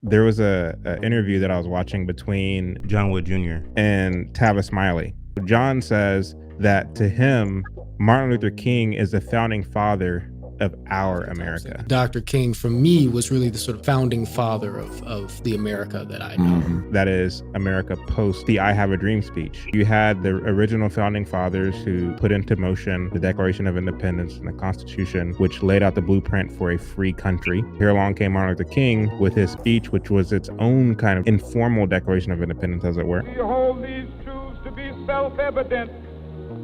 There was a interview that I was watching between John Wood Jr. and Tavis Smiley. John says that to him, Martin Luther King is the founding father of our America. Dr. King, for me, was really the sort of founding father of the America that I know. That is America post the I Have a Dream speech. You had the original founding fathers who put into motion the Declaration of Independence and the Constitution, which laid out the blueprint for a free country. Here along came Martin Luther King with his speech, which was its own kind of informal Declaration of Independence, as it were. We hold these truths to be self-evident,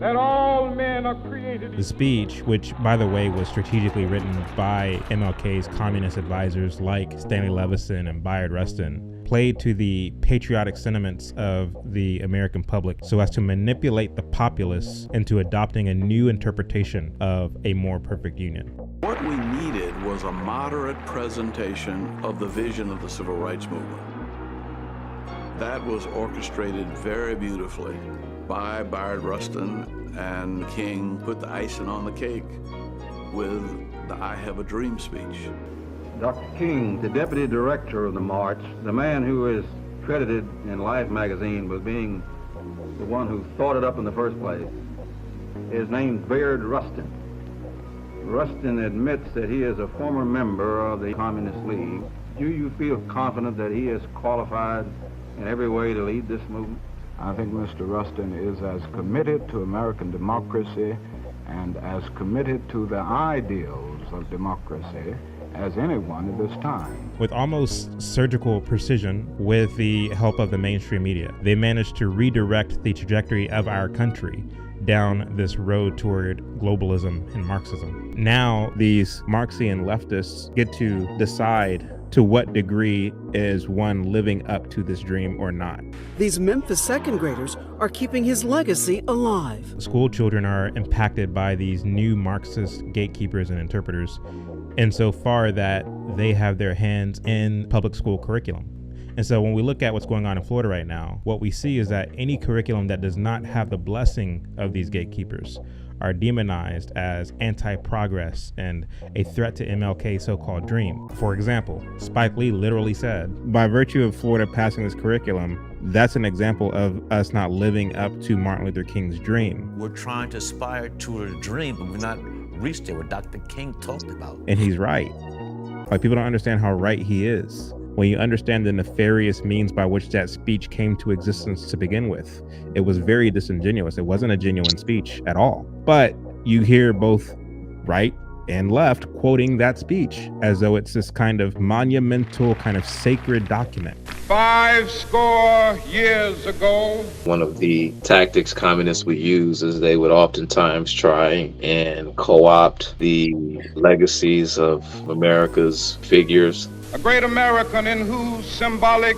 that all men are created. The speech, which, by the way, was strategically written by MLK's communist advisors like Stanley Levison and Bayard Rustin, played to the patriotic sentiments of the American public so as to manipulate the populace into adopting a new interpretation of a more perfect union. What we needed was a moderate presentation of the vision of the civil rights movement. That was orchestrated very beautifully by Bayard Rustin, and King put the icing on the cake with the I Have a Dream speech. Dr. King, the deputy director of the march, the man who is credited in Life magazine with being the one who thought it up in the first place, is named Bayard Rustin. Rustin admits that he is a former member of the Communist League. Do you feel confident that he is qualified in every way to lead this movement? I think Mr. Rustin is as committed to American democracy and as committed to the ideals of democracy as anyone at this time. With almost surgical precision, with the help of the mainstream media, they managed to redirect the trajectory of our country down this road toward globalism and Marxism. Now, these Marxian leftists get to decide to what degree is one living up to this dream or not. These Memphis second graders are keeping his legacy alive. School children are impacted by these new Marxist gatekeepers and interpreters insofar that they have their hands in public school curriculum. And so when we look at what's going on in Florida right now, what we see is that any curriculum that does not have the blessing of these gatekeepers are demonized as anti-progress and a threat to MLK's so-called dream. For example, Spike Lee literally said, by virtue of Florida passing this curriculum, that's an example of us not living up to Martin Luther King's dream. We're trying to aspire to a dream, but we're not reached there, what Dr. King talked about. And he's right. Like, people don't understand how right he is. When you understand the nefarious means by which that speech came to existence to begin with, it was very disingenuous. It wasn't a genuine speech at all. But you hear both right and left quoting that speech as though it's this kind of monumental, kind of sacred document. 50 years ago, one of the tactics communists would use is they would oftentimes try and co-opt the legacies of America's figures. a great American in whose symbolic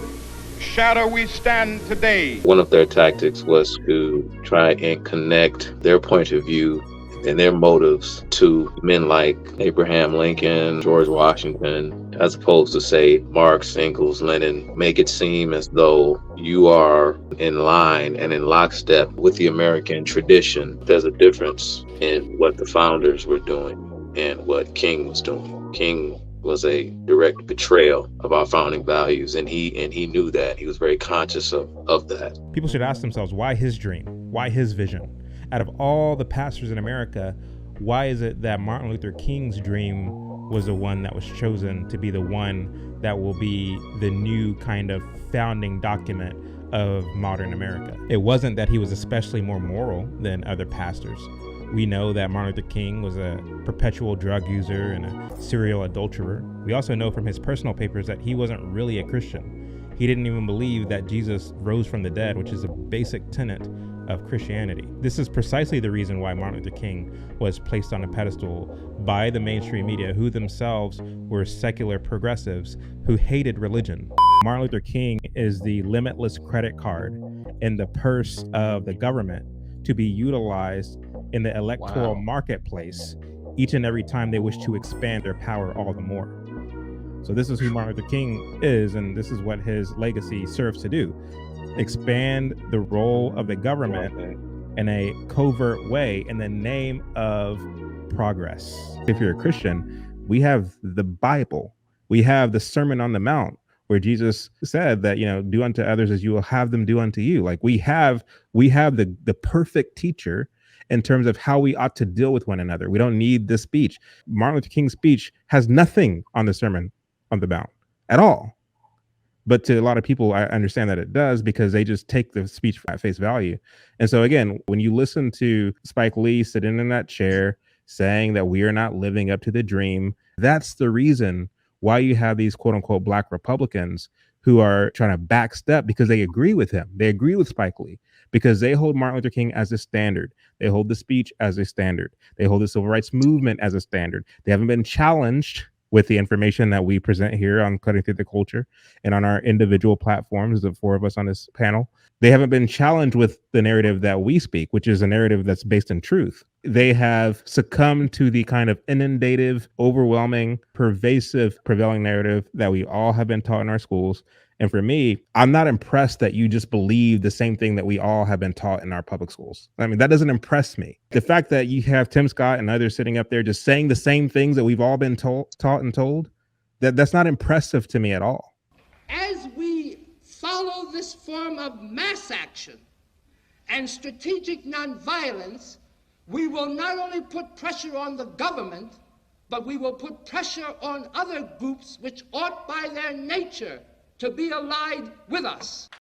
shadow we stand today. One of their tactics was to try and connect their point of view and their motives to men like Abraham Lincoln, George Washington, as opposed to, say, Marx, Engels, Lenin. Make it seem as though you are in line and in lockstep with the American tradition. There's a difference in what the founders were doing and what King was doing. King was a direct betrayal of our founding values, and he knew that. He was very conscious of that. People should ask themselves, why his dream? Why his vision? Out of all the pastors in America, why is it that Martin Luther King's dream was the one that was chosen to be the one that will be the new kind of founding document of modern America? It wasn't that he was especially more moral than other pastors. We know that Martin Luther King was a perpetual drug user and a serial adulterer. We also know from his personal papers that he wasn't really a Christian. He didn't even believe that Jesus rose from the dead, which is a basic tenet of Christianity. This is precisely the reason why Martin Luther King was placed on a pedestal by the mainstream media, who themselves were secular progressives who hated religion. Martin Luther King is the limitless credit card in the purse of the government to be utilized in the electoral marketplace each and every time they wish to expand their power all the more. So this is who Martin Luther King is, and this is what his legacy serves to do. Expand the role of the government in a covert way in the name of progress. If you're a Christian, we have the Bible. We have the Sermon on the Mount, where Jesus said that, do unto others as you will have them do unto you. Like we have the perfect teacher in terms of how we ought to deal with one another. We don't need this speech. Martin Luther King's speech has nothing on the Sermon on the Mount at all. But to a lot of people, I understand that it does, because they just take the speech at face value. And so again, when you listen to Spike Lee sitting in that chair saying that we are not living up to the dream, that's the reason why you have these quote unquote Black Republicans who are trying to backstep, because they agree with him. They agree with Spike Lee because they hold Martin Luther King as a standard. They hold the speech as a standard. They hold the civil rights movement as a standard. They haven't been challenged with the information that we present here on Cutting Through the Culture and on our individual platforms, the four of us on this panel. They haven't been challenged with the narrative that we speak, which is a narrative that's based in truth. They have succumbed to the kind of inundative, overwhelming, pervasive, prevailing narrative that we all have been taught in our schools. And for me, I'm not impressed that you just believe the same thing that we all have been taught in our public schools. I mean, that doesn't impress me. The fact that you have Tim Scott and others sitting up there just saying the same things that we've all been taught and told, that's not impressive to me at all. As we follow this form of mass action and strategic nonviolence, we will not only put pressure on the government, but we will put pressure on other groups which ought by their nature to be allied with us.